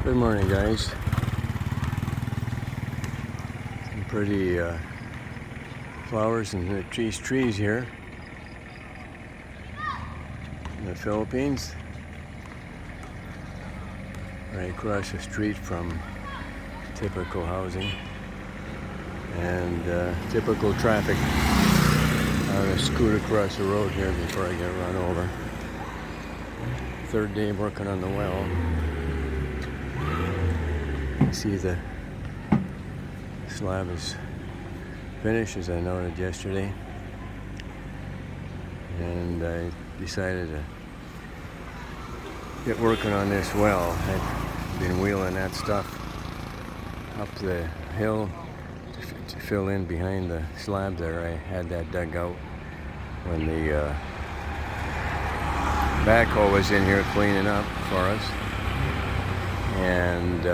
Good morning, guys. Some pretty flowers and the trees here in the Philippines, right across the street from typical housing and typical traffic. I'm gonna scoot across the road here before I get run over. Third day working on the well. You see the slab is finished, as I noted yesterday, and I decided to get working on this well. I've been wheeling that stuff up the hill to fill in behind the slab there. I had that dug out when the backhoe was in here cleaning up for us, and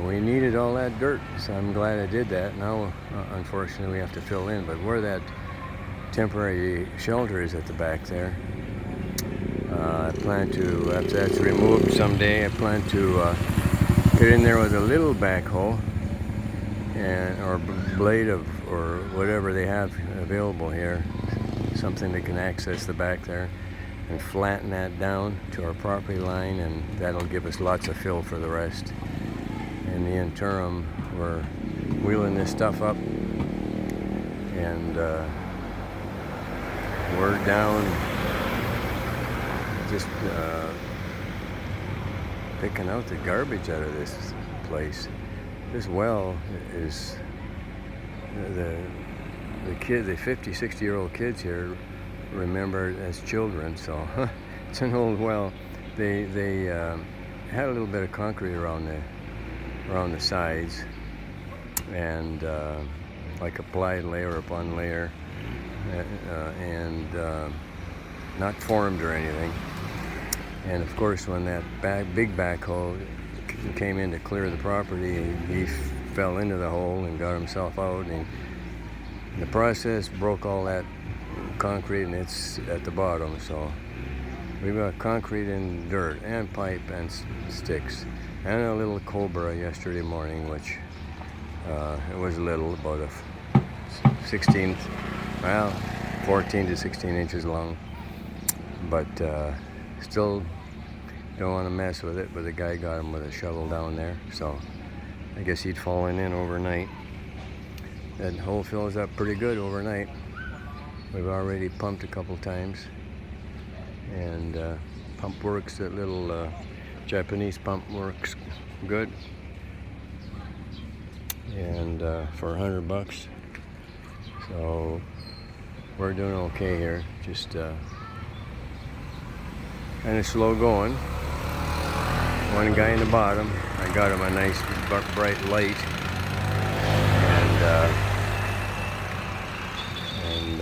we needed all that dirt, so I'm glad I did that. Now, unfortunately, we have to fill in, but where that temporary shelter is at the back there, I plan to, after that's removed someday, I plan to get in there with a little backhoe or blade or whatever they have available here, something that can access the back there, and flatten that down to our property line, and that'll give us lots of fill for the rest. In the interim, we're wheeling this stuff up, and we're down just picking out the garbage out of this place. This well is the 50, 60-year-old kids here remember it as children, so it's an old well. They had a little bit of concrete around the sides, and like applied layer upon layer, and not formed or anything. And of course, when that big backhoe came in to clear the property, he fell into the hole and got himself out, and in the process broke all that concrete, and it's at the bottom. So we've got concrete and dirt and pipe and sticks and a little cobra yesterday morning, which it was little, about a 14 to 16 inches long, but still don't want to mess with it. But the guy got him with a shovel down there, so I guess he'd fallen in overnight. That hole fills up pretty good overnight. We've already pumped a couple times, and pump works. That little Japanese pump works good, and for $100. So we're doing okay here. Just kind of slow going. One guy in the bottom, I got him a nice bright light, and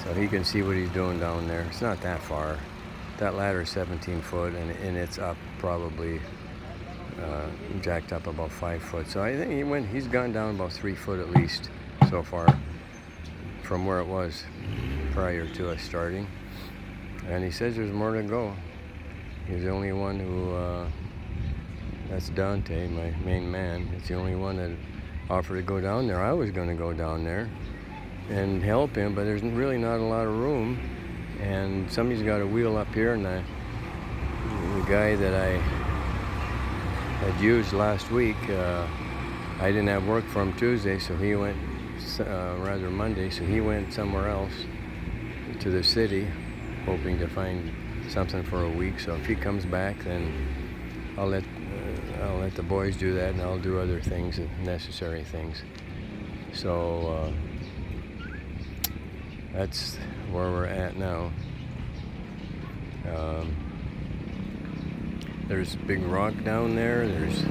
so he can see what he's doing down there. It's not that far. That ladder's 17 foot, and it's up probably jacked up about 5 foot. So I think he's gone down about 3 foot at least so far from where it was prior to us starting. And he says there's more to go. He's the only one who, that's Dante, my main man. It's the only one that offered to go down there. I was going to go down there and help him, but there's really not a lot of room, and somebody's got a wheel up here, and the guy that I had used last week, I didn't have work for him Tuesday, so he went, rather Monday, so he went somewhere else to the city, hoping to find something for a week. So if he comes back, then I'll let the boys do that, and I'll do other things, necessary things. So that's where we're at now. There's a big rock down there. There's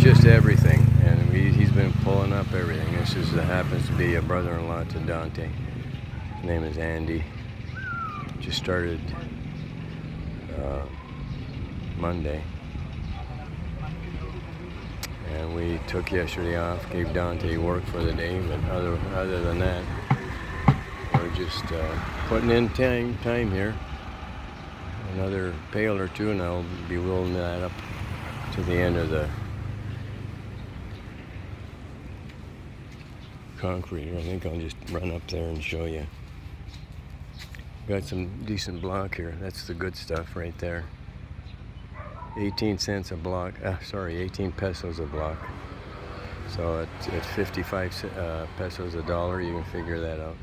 just everything, and he's been pulling up everything. This happens to be a brother-in-law to Dante. His name is Andy. Just started Monday, and we took yesterday off. Gave Dante work for the day, but other than that, we're just putting in time here. another pail or two, and I'll be rolling that up to the end of the concrete. I think I'll just run up there and show you. Got some decent block here. That's the good stuff right there. 18 cents a block. 18 pesos a block. So at 55 pesos a dollar, you can figure that out.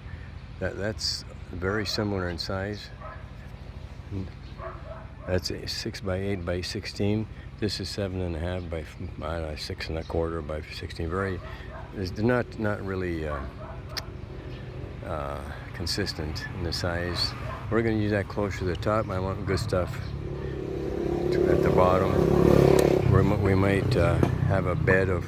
That's very similar in size. That's 6 by 8 by 16. This is 7.5 by 6 1/4 by 16. They're not really consistent in the size. We're going to use that closer to the top. I want good stuff at the bottom. We might have a bed of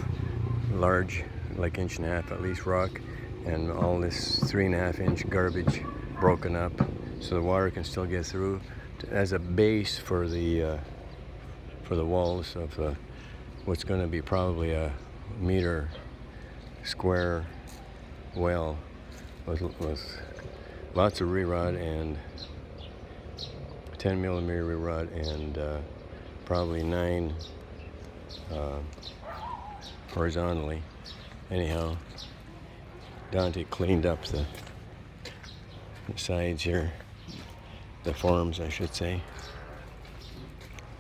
large, like 1.5 inch at least, rock, and all this 3.5 inch garbage broken up, so the water can still get through as a base for the walls of what's going to be probably a meter square well with lots of re-rod and 10 millimeter re-rod and probably 9 horizontally. Anyhow, Dante cleaned up the sides here, the forms I should say.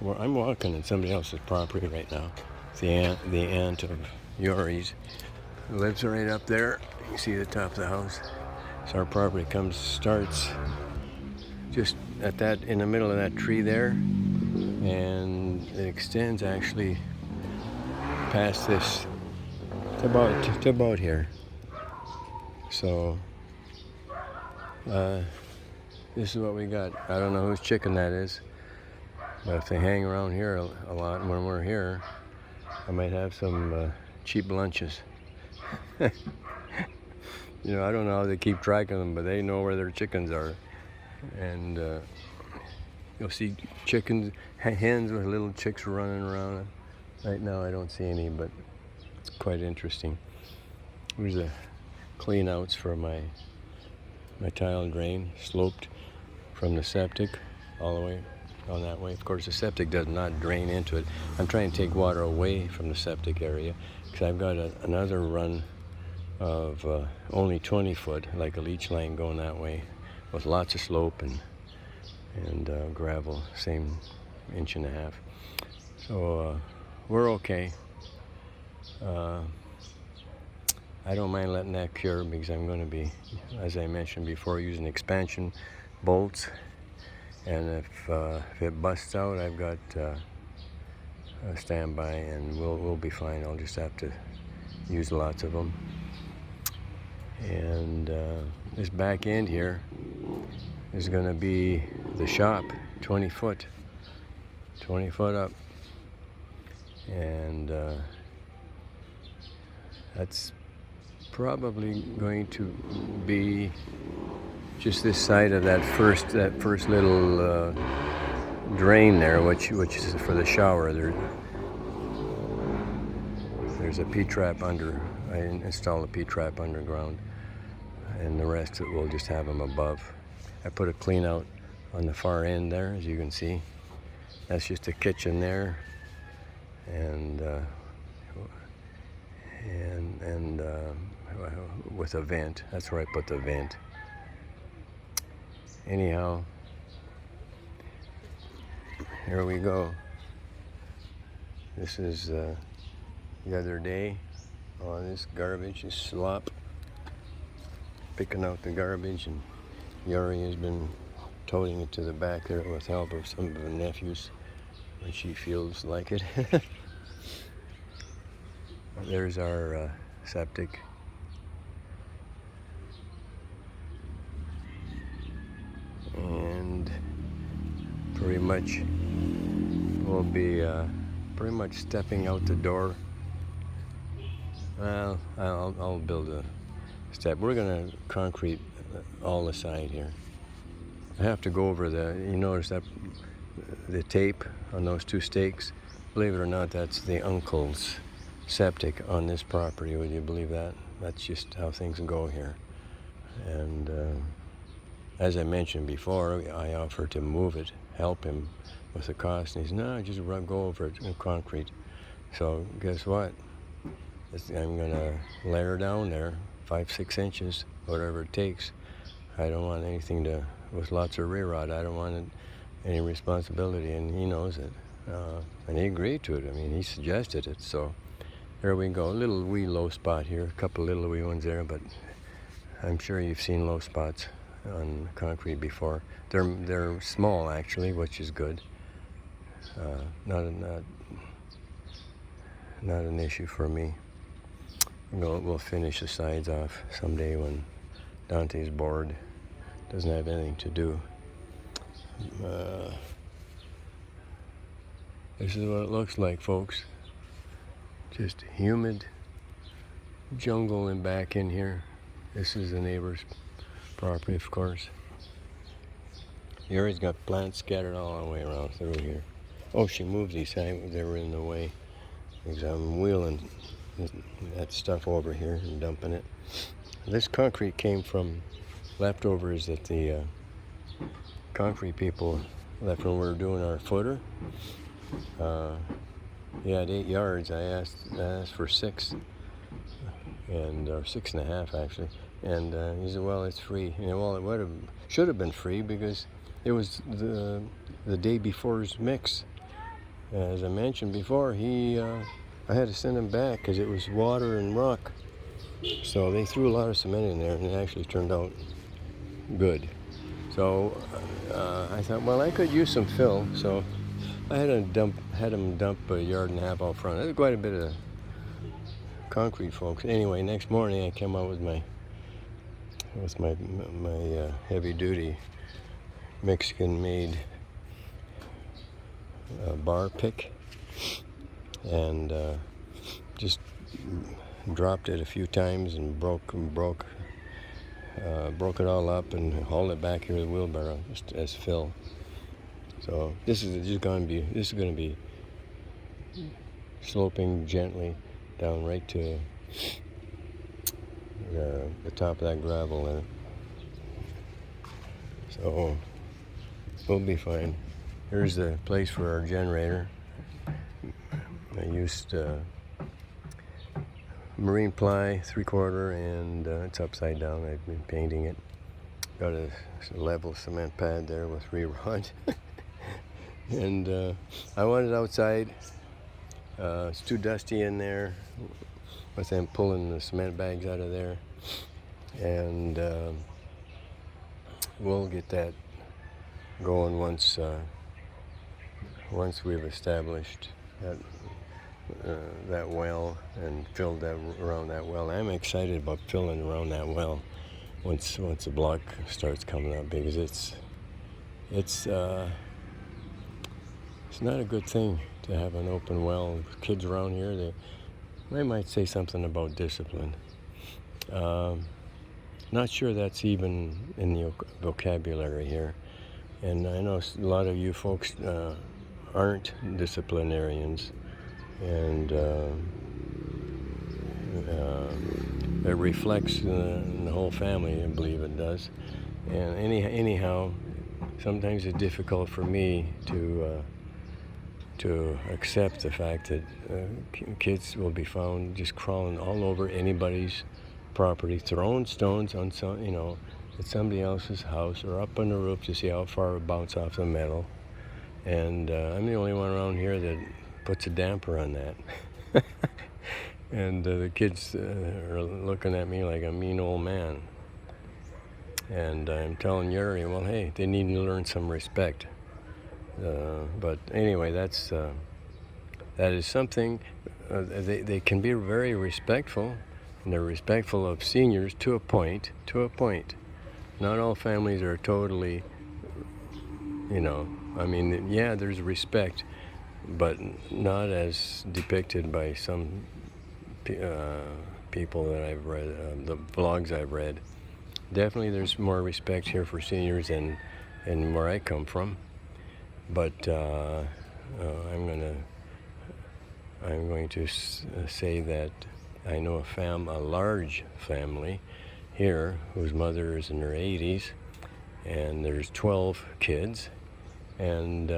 Well, I'm walking on somebody else's property right now. The aunt of Yori's lives right up there. You can see the top of the house. So our property starts just at that, in the middle of that tree there, and it extends actually past this to about here. So this is what we got. I don't know whose chicken that is, but if they hang around here a lot when we're here, I might have some cheap lunches. You know, I don't know how they keep track of them, but they know where their chickens are. And you'll see chickens, hens with little chicks running around. Right now I don't see any, but it's quite interesting. Here's the clean outs for my tile drain, sloped from the septic all the way on that way. Of course, the septic does not drain into it. I'm trying to take water away from the septic area because I've got another run of only 20 foot, like a leach line going that way, with lots of slope and gravel, same 1.5 inches. So we're okay. I don't mind letting that cure because I'm going to be, as I mentioned before, using expansion bolts. And if it busts out, I've got a standby, and we'll be fine. I'll just have to use lots of them. And this back end here is going to be the shop, 20 foot up, and that's probably going to be just this side of that first little drain there, which is for the shower. There's a P-trap under. I installed a P-trap underground, and the rest we'll just have them above. I put a clean out on the far end there, as you can see. That's just a kitchen there, and with a vent. That's where I put the vent. Anyhow, here we go. This is the other day. Oh, this garbage is slop. Picking out the garbage, and Yuri has been toting it to the back there with help of some of her nephews when she feels like it. There's our septic. And pretty much we'll be pretty much stepping out the door. Well, I'll build a step. We're gonna concrete all the side here. I have to go over you notice that the tape on those 2 stakes? Believe it or not, that's the uncle's septic on this property. Would you believe that? That's just how things go here. And as I mentioned before, I offer to move it, help him with the cost. And he said, no, just go over it in concrete. So guess what? I'm going to layer down there 5-6 inches, whatever it takes. I don't want anything with lots of rear rod. I don't want any responsibility, and he knows it. And he agreed to it. I mean, he suggested it. So there we go. A little wee low spot here, a couple little wee ones there, but I'm sure you've seen low spots on concrete before. They're small actually, which is good. Not an issue for me. We'll finish the sides off someday when Dante's bored, doesn't have anything to do. This is what it looks like, folks. Just humid jungle and back in here. This is the neighbor's property, of course. Here he's got plants scattered all the way around through here. Oh, she moved these. They were in the way because I'm wheeling that stuff over here and dumping it. This concrete came from leftovers that the concrete people left when we were doing our footer. He had 8 yards. I asked for 6, or 6.5 actually. And he said, "Well, it's free." Well, it should have been free because it was the day before's mix. As I mentioned before, I had to send him back because it was water and rock. So they threw a lot of cement in there, and it actually turned out good. So I thought, well, I could use some fill. So I had him dump 1.5 yards out front. That's quite a bit of concrete, folks. Anyway, next morning I came out with my heavy-duty Mexican-made bar pick, and just dropped it a few times and broke it all up and hauled it back here with a wheelbarrow just as fill. So this is going to be sloping gently down right to the top of that gravel there. So we'll be fine. Here's the place for our generator. I used marine ply 3/4, and it's upside down. I've been painting it. Got a level cement pad there with re-rod. And I want it outside. It's too dusty in there with them pulling the cement bags out of there. And we'll get that going once we've established that well and filled around that well. I'm excited about filling around that well once the block starts coming up, because it's not a good thing to have an open well. Kids around here, they might say something about discipline. Not sure that's even in the vocabulary here. And I know a lot of you folks aren't disciplinarians, and it reflects in the whole family, I believe it does. And anyhow, sometimes it's difficult for me to accept the fact that kids will be found just crawling all over anybody's property, throwing stones on at somebody else's house or up on the roof to see how far it bounce off the metal. And I'm the only one around here that puts a damper on that. And the kids are looking at me like a mean old man. And I'm telling Yuri, well, hey, they need to learn some respect. But anyway, that is something. They can be very respectful, and they're respectful of seniors to a point. Not all families are totally, I mean, yeah, there's respect, but not as depicted by some people that I've read, the blogs I've read. Definitely there's more respect here for seniors than where I come from. But I'm going to say that I know a large family here whose mother is in her 80s, and there's 12 kids, and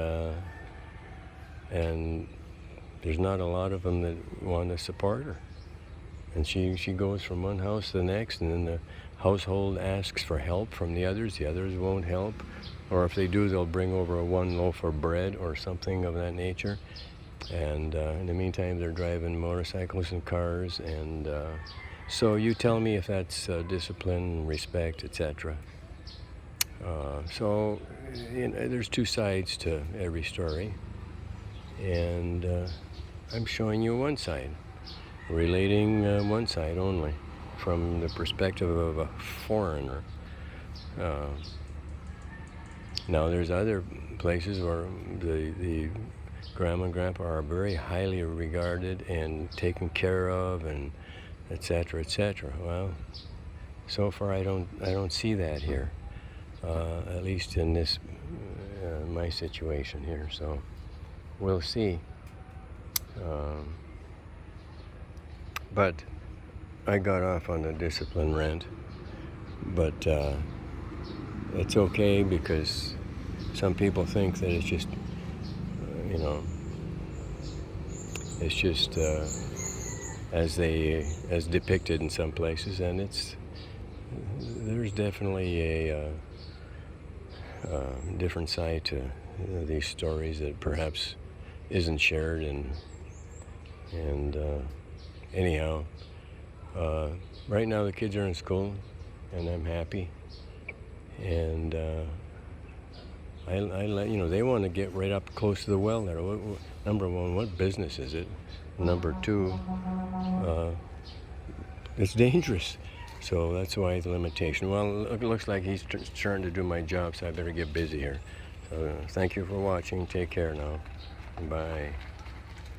there's not a lot of them that want to support her. And she goes from one house to the next, and then the household asks for help from the others won't help, or if they do, they'll bring over one loaf of bread or something of that nature. And in the meantime, they're driving motorcycles and cars, and so you tell me if that's discipline, respect, etc. So there's two sides to every story, and I'm showing you one side, relating one side only, from the perspective of a foreigner. Now there's other places where the grandma and grandpa are very highly regarded and taken care of, and etc., etc. Well, so far I don't see that here, at least in this my situation here. So we'll see. But I got off on the discipline rant, but it's okay, because some people think that it's just, it's just as depicted in some places, and there's definitely a different side to these stories that perhaps isn't shared, and anyhow, right now the kids are in school, and I'm happy, and I let they want to get right up close to the well there. Number one, what business is it? Number two, it's dangerous. So that's why the limitation. Well, it looks like he's starting to do my job, so I better get busy here. So thank you for watching. Take care now. Bye.